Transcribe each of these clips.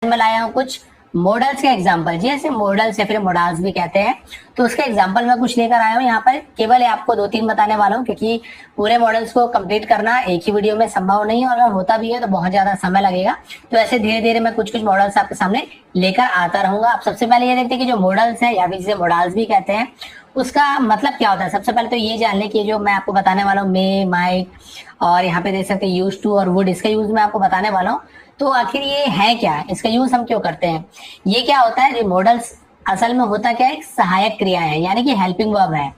मैं लाया हूँ कुछ मॉडल्स के एग्जांपल, जी ऐसे मॉडल्स या फिर मॉडल्स भी कहते हैं। तो उसका एग्जांपल मैं कुछ लेकर आया हूँ यहाँ पर। केवल आपको 2-3 बताने वाला हूँ, क्योंकि पूरे मॉडल्स को कंप्लीट करना एक ही वीडियो में संभव नहीं है, और अगर होता भी है तो बहुत ज्यादा समय लगेगा। तो ऐसे धीरे धीरे मैं कुछ कुछ मॉडल्स आपके सामने लेकर आता रहूंगा। आप सबसे पहले ये देखते हैं कि जो मॉडल्स है या फिर जिसे मॉडल्स भी कहते हैं, उसका मतलब क्या होता है। सबसे पहले तो ये जान लें कि जो मैं आपको बताने वाला हूँ मे, माइट, और यहाँ पे देख सकते हैं यूज टू और वुड, इसका यूज मैं आपको बताने वाला हूँ। तो आखिर ये है क्या, इसका यूज हम क्यों करते हैं, ये क्या होता है। जो मॉडल्स असल में होता क्या है, एक सहायक क्रिया है, यानी कि हेल्पिंग वर्ब है।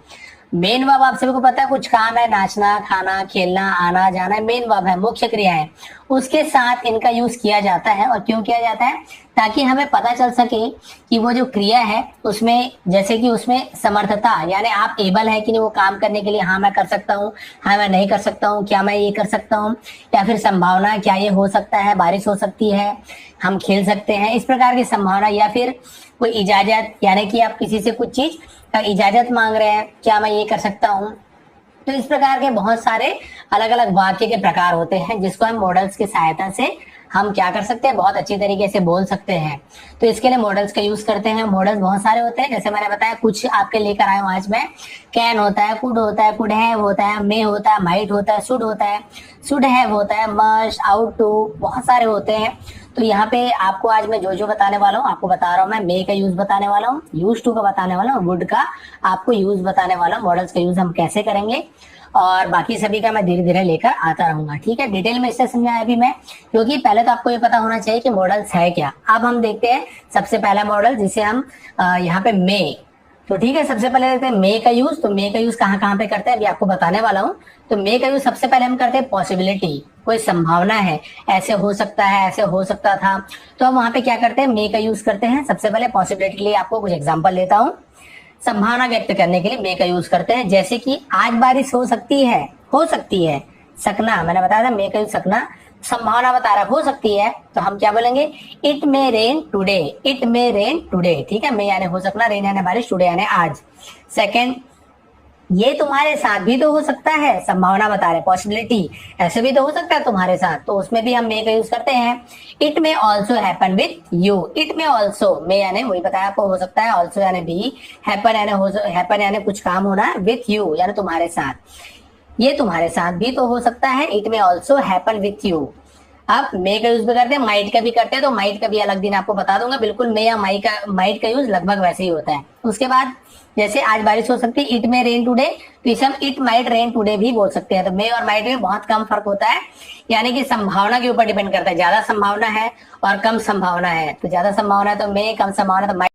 मेन वर्ब आप सभी को पता है, कुछ काम है, नाचना, खाना, खेलना, आना जाना, मेन वर्ब है, मुख्य क्रिया है। उसके साथ इनका यूज किया जाता है। और क्यों किया जाता है, ताकि हमें पता चल सके कि वो जो क्रिया है उसमें, जैसे कि उसमें समर्थता, यानी आप एबल है कि नहीं वो काम करने के लिए, हाँ मैं कर सकता हूँ, हाँ मैं नहीं कर सकता हूँ, क्या मैं ये कर सकता हूँ, या फिर संभावना, क्या ये हो सकता है, बारिश हो सकती है, हम खेल सकते हैं, इस प्रकार की संभावना। या फिर कोई इजाजत, यानी कि आप किसी से कुछ चीज का इजाजत मांग रहे हैं, क्या मैं ये कर सकता हूँ। तो इस प्रकार के बहुत सारे अलग अलग वाक्य के प्रकार होते हैं, जिसको हम मॉडल्स की सहायता से हम क्या कर सकते हैं, बहुत अच्छी तरीके से बोल सकते हैं। तो इसके लिए मॉडल्स का यूज करते हैं। मॉडल्स बहुत सारे होते हैं, जैसे मैंने बताया कुछ आपके लेकर आया हूं आज मैं। कैन होता है, कुड होता है, कुड हैव होता है, मे होता है, माइट होता है, शुड होता है, शुड हैव होता है, मस्ट, आउट टू, बहुत सारे होते हैं। तो यहाँ पे आपको आज मैं जो जो बताने वाला हूँ आपको बता रहा हूँ। मैं मे का यूज बताने वाला हूँ, यूज टू का बताने वाला हूँ, वुड का आपको यूज बताने वाला हूँ। मॉडल्स का यूज हम कैसे करेंगे और बाकी सभी का मैं धीरे धीरे लेकर आता रहूंगा, ठीक है। डिटेल में इससे समझाया अभी मैं, क्योंकि पहले तो आपको ये पता होना चाहिए कि मॉडल्स है क्या। अब हम देखते हैं सबसे पहला मॉडल, जिसे हम यहाँ पे मे। तो ठीक है, सबसे पहले देखते हैं मे का यूज। तो मे का यूज कहाँ कहाँ पे करते हैं अभी आपको बताने वाला हूँ। तो मे का यूज सबसे पहले हम करते हैं पॉसिबिलिटी, कोई संभावना है, ऐसे हो सकता है, ऐसे हो सकता था। तो हम वहां पे क्या करते हैं, मे का यूज करते हैं। सबसे पहले पॉसिबिलिटी के लिए आपको कुछ एग्जाम्पल लेता हूँ। संभावना व्यक्त करने के लिए मे का यूज करते हैं, जैसे कि आज बारिश हो सकती है, हो सकती है। सकना, मैंने बताया था मे का यूज सकना, संभावना बता रहा हो सकती है, तो हम क्या बोलेंगे, it may rain today, it may rain today, ठीक है। मे यानी हो सकना, रेन यानी बारिश, टुडे यानी आज। सेकेंड, ये तुम्हारे साथ भी तो हो सकता है, संभावना बता रहे, पॉसिबिलिटी, ऐसे भी तो हो सकता है तुम्हारे साथ, तो उसमें भी हम मे का यूज करते हैं। It may also happen with you, it may also, may यानी वही बताया आपको हो सकता है, ऑल्सो यानी भी, हैपन यानी हैपन यानी कुछ काम होना है, विथ यू यानी तुम्हारे साथ, ये तुम्हारे साथ भी तो हो सकता है। It may also happen with you. अब मे का यूज भी करते हैं, माइट का भी करते हैं। तो माइट का भी अलग दिन आपको बता दूंगा, बिल्कुल मे या माइट का यूज लगभग वैसे ही होता है। उसके बाद जैसे आज बारिश हो सकती है, इट मे रेन टुडे, तो इसे हम इट माइट रेन टुडे भी बोल सकते हैं। तो मे और माइट में बहुत कम फर्क होता है, यानी कि संभावना के ऊपर डिपेंड करता है, ज्यादा संभावना है और कम संभावना है। तो ज्यादा संभावना है तो मे, कम संभावना तो माइट।